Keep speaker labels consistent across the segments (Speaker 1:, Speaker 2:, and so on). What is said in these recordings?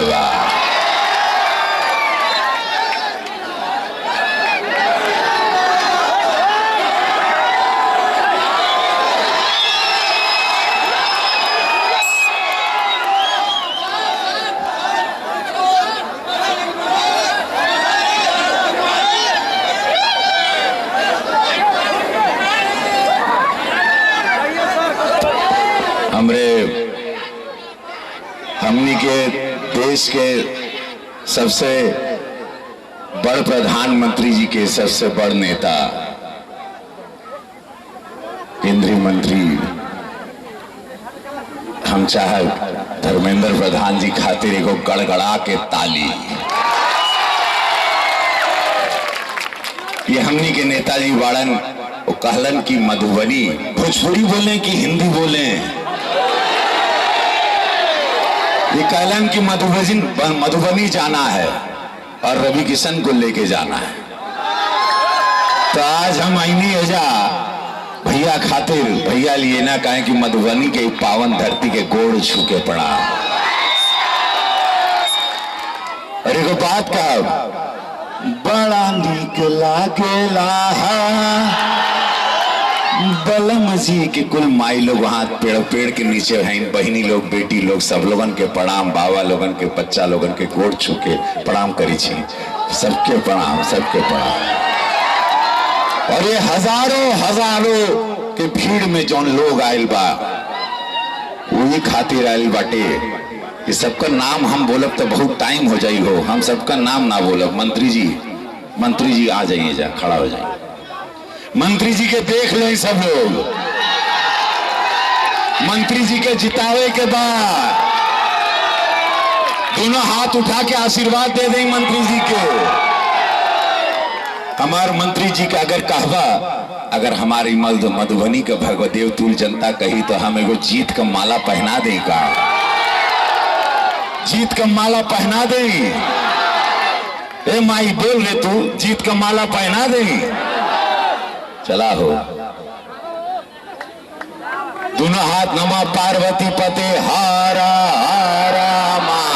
Speaker 1: बा। हमनी के देश के सबसे बड़ प्रधानमंत्री जी के सबसे बड़ नेता केंद्रीय मंत्री हम चाहे धर्मेंद्र प्रधान जी खातिर एगो गड़गड़ा के ताली। ये हमनी के नेताजी वाड़न वो कहलन की मधुबनी भोजपुरी बोले कि हिंदी बोले, ये कहलन की मधुबनी जाना है और रवि किशन को लेके जाना है। तो आज हम आईनी एजा भैया खातिर भैया लिए ना कहें कि मधुबनी के पावन धरती के गोड़ छू के पड़ा। और एगो बात कहा, बड़ा नीक लागेला बलम जी के कुल माई लोग वहां पेड़ के नीचे हैं, बहनी लोग बेटी लोग सब लोगन के प्रणाम, बाबा लोगन के बच्चा लोगन के गोड़ छू के प्रणाम करी छी, सबके प्रणाम, सबके प्रणाम। और ये हजारों के भीड़ में जौन लोग आयल बा वही खातिर आयल बाटे। ये सबका नाम हम बोलब तो बहुत टाइम हो जाई हो, हम सबका नाम ना बोलब। मंत्री जी आ जाइए, जा खड़ा हो जाइए। मंत्री जी के देख लें सब लोग, मंत्री जी के जितावे के बाद दोनों हाथ उठा के आशीर्वाद दे दें मंत्री जी के। हमारे मंत्री जी का अगर कहवा, अगर हमारी मधुबनी के भगवदेव तुल जनता कही तो हम एगो जीत का माला पहना दें का, जीत का माला पहना दें। ए माई बोल रहे तू, जीत का माला पहना दें। चला हो दोनों हाथ, नमः पार्वती पते हारा हारा मां।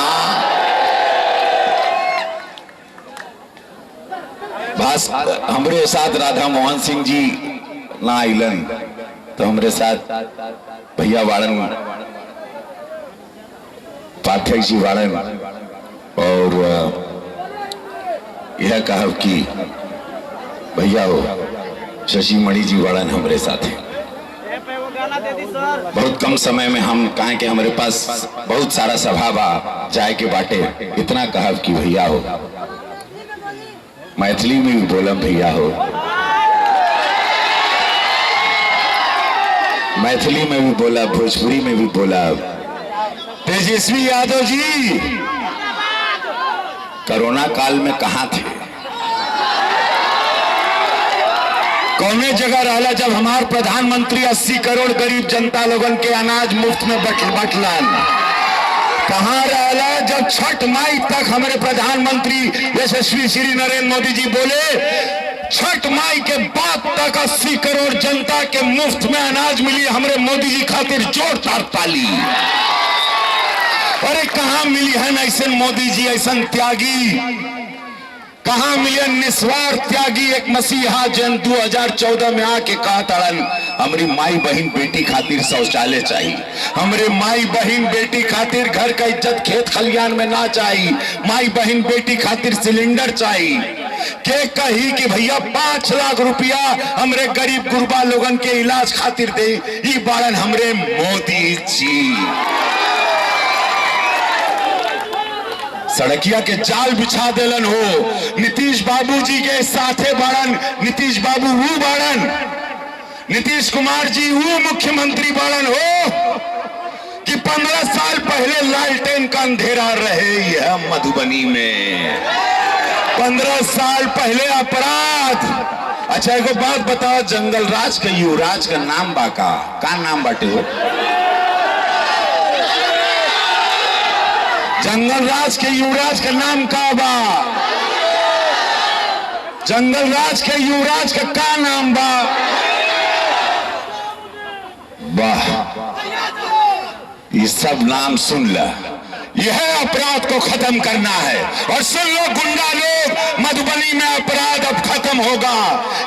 Speaker 1: बस हमरे साथ राधा मोहन सिंह जी ना आइलन तो हमरे साथ भैया वाड़न, पाठक जी वाड़न, और यह कहा कि भैया हो शशि मणि जी वाड़न हमारे साथ हैं। बहुत कम समय में हम कहें कि हमारे पास बहुत सारा सभा बा जाए के बाटे, इतना कहा कि भैया हो मैथिली में भी बोला, भैया हो मैथिली में भी बोला, भोजपुरी में भी बोला। तेजस्वी यादव जी कोरोना काल में कहां थे, कौने जगह रहला जब हमारे प्रधानमंत्री 80 करोड़ गरीब जनता लोगन के अनाज मुफ्त में बटलन? कहां रहला जब छठ माई तक हमारे प्रधानमंत्री यशस्वी श्री नरेंद्र मोदी जी बोले छठ माई के बाद तक 80 करोड़ जनता के मुफ्त में अनाज मिली, हमारे मोदी जी खातिर जोरदार ताली। अरे कहां मिली है ऐसे मोदी जी, ऐसा त्यागी कहां मिले, निस्वार्थ त्यागी एक मसीहा जन 2014 में आके कहा ताड़न हमारी माई बहन बेटी खातिर शौचालय चाहिए, हमारे माई बहन बेटी खातिर घर का इज्जत खेत खलियान में ना चाहिए, माई बहन बेटी खातिर सिलेंडर चाहिए। के कही कि भैया 5 लाख रुपया हमरे गरीब गुरबा लोगन के इलाज खातिर दे, ये बाड़न हमरे मोदी जी। सड़किया के जाल बिछा देलन हो, नीतीश बाबू जी के साथे बाड़न, नीतीश बाबू वो बाड़न, नीतीश कुमार जी वो मुख्यमंत्री बाड़न हो कि 15 साल पहले लालटेन का अंधेरा रहे यह मधुबनी में, 15 साल पहले अपराध। अच्छा एगो बात बताओ, जंगल राज का युवराज का नाम बा का नाम बाटे हो? जंगल राज के युवराज का नाम का बा? जंगल राज के युवराज का नाम बा? वाह, ये सब नाम सुन ला, यह अपराध को खत्म करना है। और सुन लो गुंडा लोग, मधुबनी में अपराध अब खत्म होगा।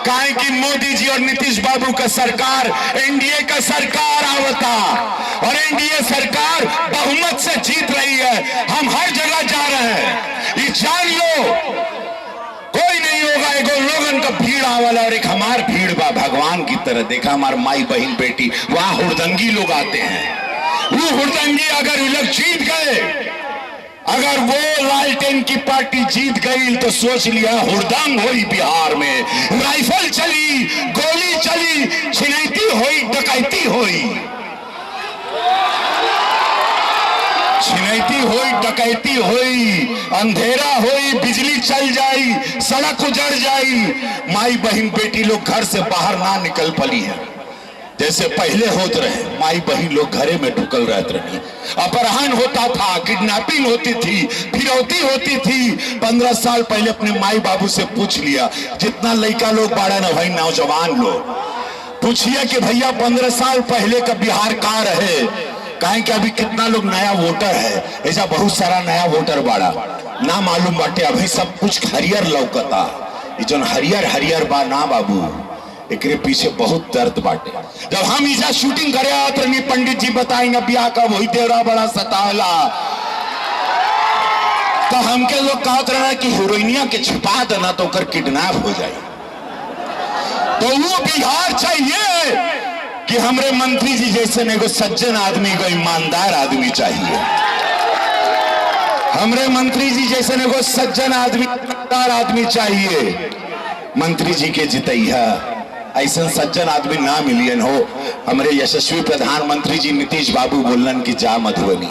Speaker 1: काहे कि मोदी जी और नीतीश बाबू का सरकार एनडीए का सरकार आवता, और एनडीए सरकार बहुमत से जीत रही है। हम हर जगह जा रहे हैं, ये जान लो। कोई नहीं होगा, एगो लोगन का भीड़ आवला और एक हमार भीड़ बा भगवान की तरह। देखा हमार माई बहन बेटी, वहां हुड़दंगी लोग आते हैं। वो हुड़दंगी अगर ये लोग जीत गए, अगर वो लालटेन की पार्टी जीत गई तो सोच लिया हुड़दंग हुई बिहार में। राइफल चली, गोली चली, छिनैती हुई, डकैती हुई, छिनैती हुई, डकैती हुई, अंधेरा हुई, बिजली चल जाई, सड़क उजड़ जाई। माई बहन बेटी लोग घर से बाहर ना निकल पली है जैसे पहले होत रहे। माई बहन लोग घरे में ढुकल रहते रही। अपहरण होता था, किडनैपिंग होती थी, फिरौती होती थी। 15 साल पहले अपने माई बाबू से पूछ लिया, जितना लड़का लोग बाड़ा ना भाई, नौजवान लोग पूछिए कि भैया 15 साल पहले का बिहार कहाँ रहे। कहें कि अभी कितना लोग नया वोटर है, ऐसा बहुत सारा नया वोटर बाड़ा ना मालूम बाटे। अभी सब कुछ हरियर लौकता, जो हरियर हरियर बा ना बाबू, एकरे पीछे बहुत दर्द बाटे। जब हम इजा शूटिंग करे आते रही, पंडित जी बताएंगे ब्याह कब हुई, तेरा बड़ा सताला, तो हमके लोग कहते रहे कि हीरोइनिया के छिपा देना तो कर किडनैप हो जाए। तो वो बिहार चाहिए कि हमरे मंत्री जी जैसे एगो सज्जन आदमी, को ईमानदार आदमी चाहिए। हमरे मंत्री जी जैसे एगो सज्जन आदमी, ईमानदार आदमी चाहिए। मंत्री जी के जितैया ऐसा सज्जन आदमी ना मिलियन हो। हमारे यशस्वी प्रधानमंत्री जी नीतीश बाबू बोलन की जा मधुबनी,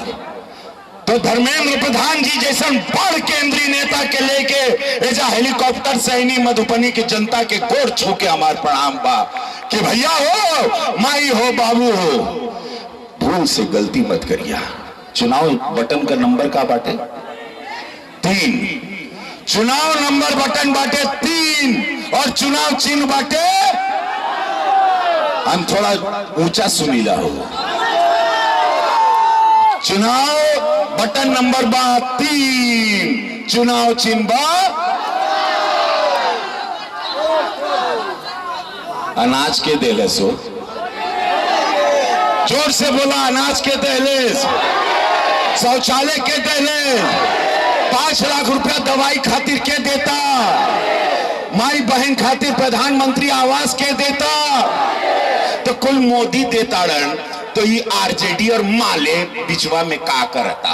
Speaker 1: तो धर्मेंद्र प्रधान जी जैसा बड़ केंद्रीय नेता के लेके ऐसा हेलीकॉप्टर से ही मधुबनी की जनता के कोर छू के हमार प्रणाम बा कि भैया हो, माई हो, बाबू हो, भूल से गलती मत करिया। चुनाव बटन का नंबर का बाटे 3, चुनाव नंबर बटन बाटे 3, और चुनाव चिन्ह बाटे, हम थोड़ा ऊंचा सुनीला हो, चुनाव बटन नंबर बा 3, चुनाव चिन्ह बा अनाज के देलेस हो। जोर से बोला, अनाज के देलेस, शौचालय के देलेस, 5 लाख रुपया दवाई खातिर के देता, माई बहन खातिर प्रधानमंत्री आवास के देता, तो कुल मोदी देता रन। तो ये आरजेडी और माले बिचवा में का करता?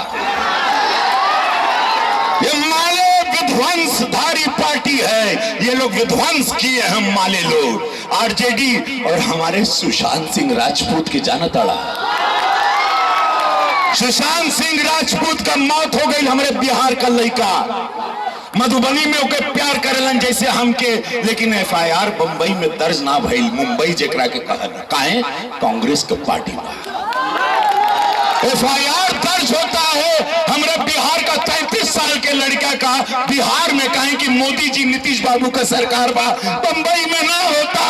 Speaker 1: ये माले विध्वंसधारी पार्टी है, ये लोग विध्वंस किए हम माले लोग। आरजेडी और हमारे सुशांत सिंह राजपूत की जानत आड़ा, सुशांत सिंह राजपूत का मौत हो गई। हमारे बिहार का लड़का मधुबनी में ओके प्यार करेलन जैसे हमके, लेकिन एफआईआर बंबई में दर्ज ना भइल। मुंबई जेकरा के कहना काहे, कांग्रेस के पार्टी में एफआईआर दर्ज होता है। हमारे बिहार का 33 साल के लड़का का बिहार में, कहें कि मोदी जी नीतीश बाबू का सरकार बा, बंबई में ना होता।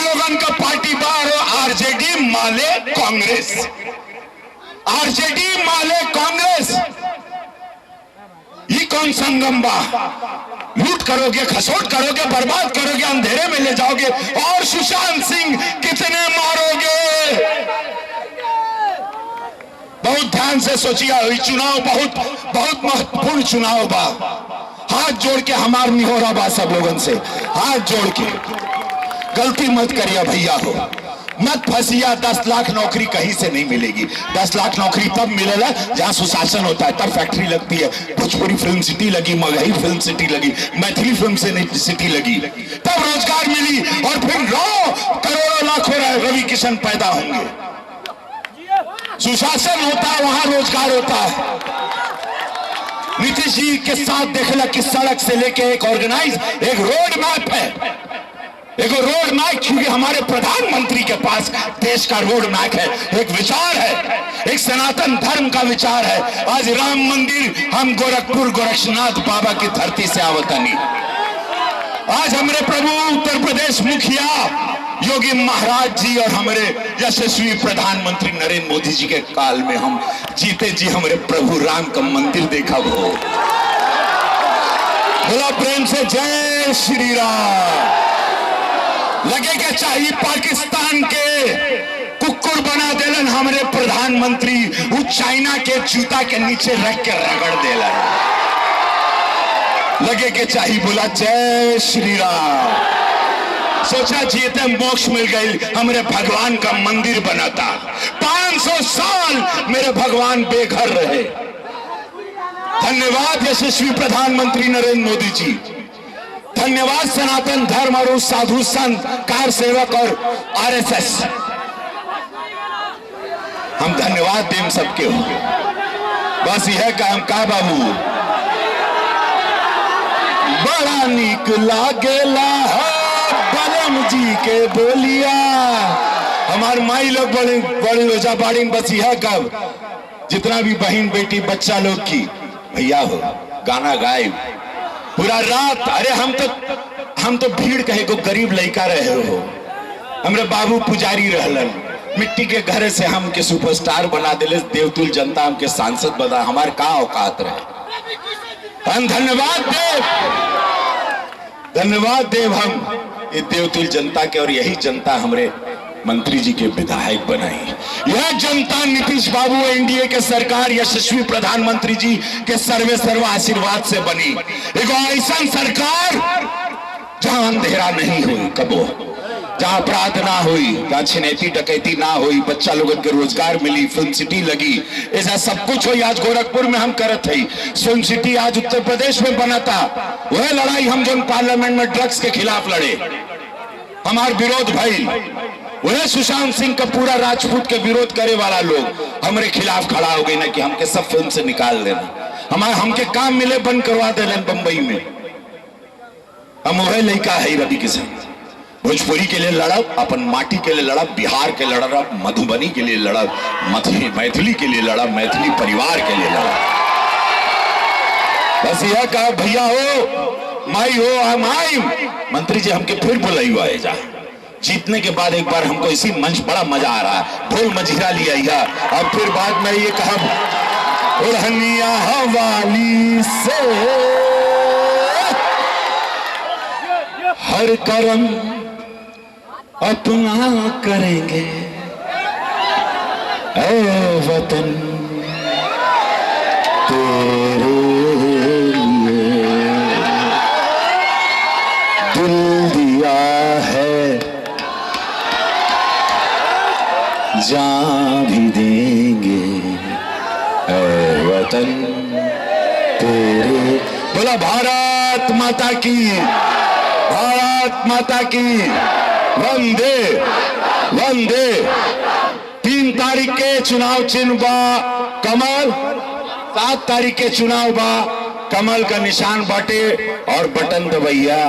Speaker 1: लोगन का पार्टी बा, आरजेडी माले कांग्रेस, आरजेडी माले कांग्रेस, ये कौन संगम बा? लूट करोगे, खसोट करोगे, बर्बाद करोगे, अंधेरे में ले जाओगे, और सुशांत सिंह कितने मारोगे? बहुत ध्यान से सोचिए, चुनाव बहुत महत्वपूर्ण चुनाव बा। हाथ जोड़ के हमार निहोरा बा सब लोगन से, हाथ जोड़ के गलती मत करिए भैया हो, मत फंसिया। 10 लाख नौकरी कहीं से नहीं मिलेगी। 10 लाख नौकरी तब मिलेगा जहां सुशासन होता है, तब फैक्ट्री लगती है। भोजपुरी फिल्म सिटी लगी, मगही फिल्म सिटी लगी, मैथिली फिल्म सिटी लगी, तब रोजगार मिली, और फिर करोड़ों लाखों रवि किशन पैदा होंगे। सुशासन होता है वहां रोजगार होता है। नीतीश जी के साथ देखला कि सड़क से लेके एक ऑर्गेनाइज, एक रोड मैप है, एक रोड मैप, क्योंकि हमारे प्रधानमंत्री के पास देश का रोड मैप है, एक विचार है, एक सनातन धर्म का विचार है। आज राम मंदिर हम गोरखपुर गोरक्षनाथ बाबा की धरती से आवतनी। आज हमारे प्रभु उत्तर प्रदेश मुखिया योगी महाराज जी और हमारे यशस्वी प्रधानमंत्री नरेंद्र मोदी जी के काल में हम जीते जी हमारे प्रभु राम का मंदिर देखा हो। बोला प्रेम से जय श्री राम। लगे क्या चाहिए पाकिस्तान के कुकुर बना देलन हमारे प्रधानमंत्री, वो चाइना के जूता के नीचे रख के रगड़ देला। लगे के चाहिए। बोला जय श्री राम। सोचा जीते मोक्ष मिल गई, हमारे भगवान का मंदिर बनाता। 500 साल मेरे भगवान बेघर रहे। धन्यवाद यशस्वी प्रधानमंत्री नरेंद्र मोदी जी। धन्यवाद सनातन धर्म और उस साधु संत कार सेवक और आरएसएस। हम धन्यवाद देम सबके हो। बस यह काम का बाबू बड़ा नीक लागेला बलम जी के बोलिया। हमार माई लोग बड़े बड़े रोजा बाड़ी। बस यह कब जितना भी बहन बेटी बच्चा लोग की भैया हो गाना गाए पूरा रात। अरे हम तो भीड़ कहे को गरीब लड़का रहे हो। हमरे बाबू पुजारी रहलन, मिट्टी के घर से हमके सुपरस्टार बना दिले। देवतुल जनता हमके सांसद बना। हमारे का औकात रहे। हम धन्यवाद देव हम ये देवतुल जनता के। और यही जनता हमारे मंत्री जी के विधायक बनाई। यह जनता नीतीश बाबू एनडीए के सरकार यशस्वी प्रधानमंत्री जी के सर्व आशीर्वाद से बनी। एक ऐसा सरकार जहां अंधेरा नहीं हुई कबो, जहां अपराध ना हुई, जहां छिनैती डकैती ना हुई, बच्चा लोगों के रोजगार मिली, फिल्म सिटी लगी। ऐसा सब कुछ हुई। आज गोरखपुर में हम करत है फिल्म सिटी, आज उत्तर प्रदेश में बना था। वह लड़ाई हम जो पार्लियामेंट में ड्रग्स के खिलाफ लड़े, हमार विरोध भाई। वह सुशांत सिंह का पूरा राजपूत के विरोध करे वाला लोग हमारे खिलाफ खड़ा हो गई ना कि हमके सब फिल्म से निकाल देना। हमके काम मिले बंद करवा देना बंबई में। हम वह लड़का है रवि किशन। भोजपुरी के लिए लड़ब, अपन माटी के लिए लड़ब, बिहार के लड़ब, मधुबनी के लिए लड़ब, मैथिली के लिए लड़ब, मैथिली परिवार के लिए लड़ब। बस यह कहा भैया हो माई हो हम आई। मंत्री जी हमके फिर बुलाई हुआ है जा। जीतने के बाद एक बार हमको इसी मंच बड़ा मजा आ रहा है। ढोल मजीरा लिया। अब फिर बाद में ये कहा ओढ़निया हवाली से हर करम अपना करेंगे ऐ वतन तेरे लिए दिल दिया है, जान भी देंगे ऐ वतन तेरे। बोला भारत माता की, भारत माता की। वंदे वंदे। 3 तारीख के चुनाव चिन्ह बा कमल, 7 तारीख के चुनाव बा कमल का निशान बाटे और बटन दबैया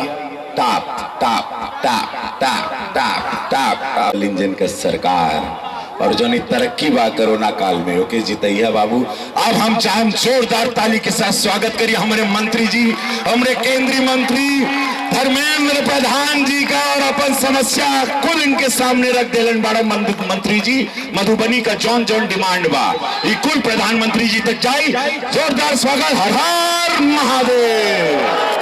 Speaker 1: top top top top top top. Engine का सरकार और जो नहीं तरक्की बा कोरोना काल में ओके जितैया बाबू। अब हम चाहे जोरदार ताली के साथ स्वागत करिए हमारे मंत्री जी, हमारे केंद्रीय मंत्री धर्मेंद्र प्रधान जी का। और अपन समस्या कुल इनके सामने रख देलन बड़ा मंत्री जी। मधुबनी का जौन जौन डिमांड बा ये कुल प्रधानमंत्री जी तक जाई। जोरदार स्वागत। हर हर महादेव।